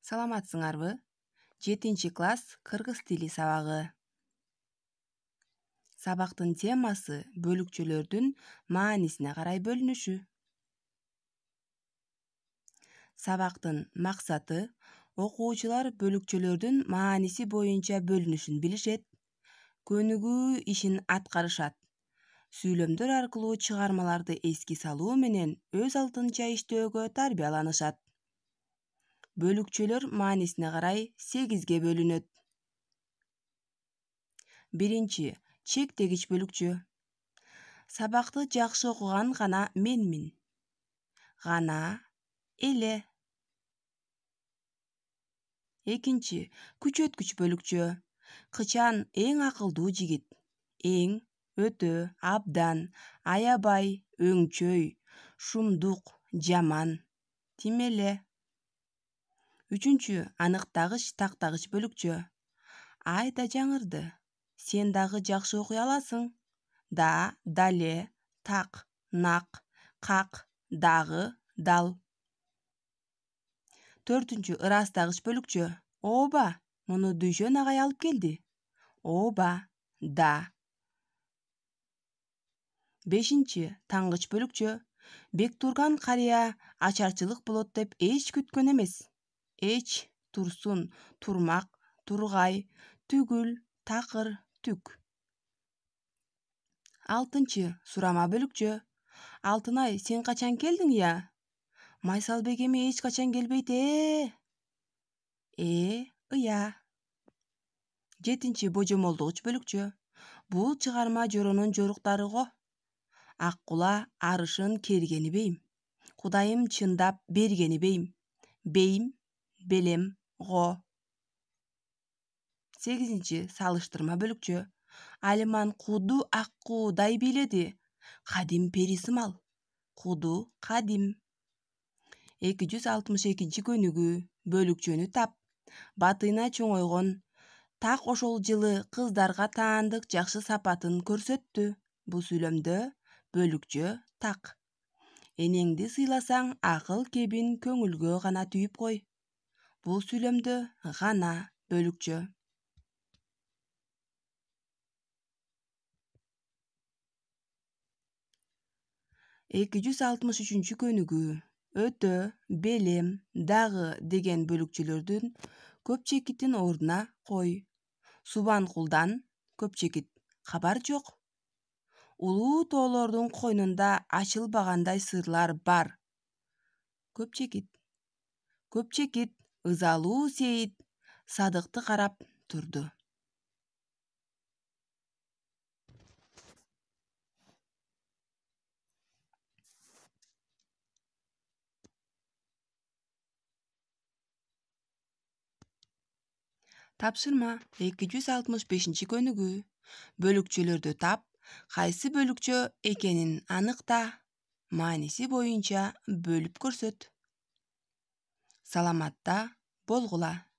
Саламатсыңарбы? 7-класс кыргыз тили сабагы. Сабактын темасы бөлүкчөлөрдүн маанисине карай бөлүнүшү. Сабактын максаты окуучулар бөлүкчөлөрдүн мааниси боюнча бөлүнүшүн билишет, көнүгүү ишин аткарышат. Сүйлөмдөр аркылуу чыгармаларды эске салуу менен өз алдынча иштөөгө тарбияланышат. Бөлүкчөлөр маанисине карай 8ге бөлүнөт. Биринчи, чектегич бөлүкчө. Сабакты жакшы окуган гана менмин. Гана, эле. Экинчи, күчөткүч бөлүкчө. Кычан эң акылдуу жигит. Эң, өтө, абдан, аябай, өңчөй, шумдук, жаман. Тим эле. Үчүнчү, аныктагыч тактагыч бөлүкчө. Айда жаңырды. Сен дагы жакшы окуй аласың. Да, дале, так, нак, как, дагы, дал. Төртүнчү, ырастагыч бөлүкчө. Ооба, муну Дүйшөн агай алып келди. Ооба, да. Бешинчи, таңгыч бөлүкчө. Бектурган карыя ачарчылык болот деп эч күткөн эмес. Эч, турсун, турмак, тургай, түгүл, такыр, түк. Алтынчы, сурама бөлүкчө. Алтынай, сен качан келдиң я? Майсалбек эми эч качан келбейт ыя. Жетинчи, божомолдогуч бөлүкчө. Бул чыгарма жоронун жоруктары го. Аккула арышын кергени бейим. Кудайым чындап бергени бейим. Бейим, белем, го. 8-чи, салыштырма бөлүкчө. Алиман куду аккуудай бийледи. Кадим перисымал. Куду кадим. 262 көнүгүү. Бөлүкчөнү тап. Батына чоңойгон. Так ошол жылы кыздарга таандык жакшы сапатын көрсөттү. Бул сүйлөмдө бөлүкчө так. Энеңди сыйласаң, акыл кебин көңүлгө гана түйүп кой. Бул сүйлөмдө гана бөлүкчө. 263 көнүгүү. Өтө, белем, дагы деген бөлүкчөлөрдүн көпчекитин ордуна кой. Субанкулдан көпчекит. Кабар жок. Улуу тоолордун койнунда ачылбагандай сырлар бар. Көпчекит. Көпчекит, ызалуу Сейит Садыкты карап турду. Тапшырма 265 көнүгүү. Бөлүкчөлөрдү тап, кайсы бөлүкчө экенин аныкта. Мааниси боюнча бөлүп көрсөт. Саламатта болгула.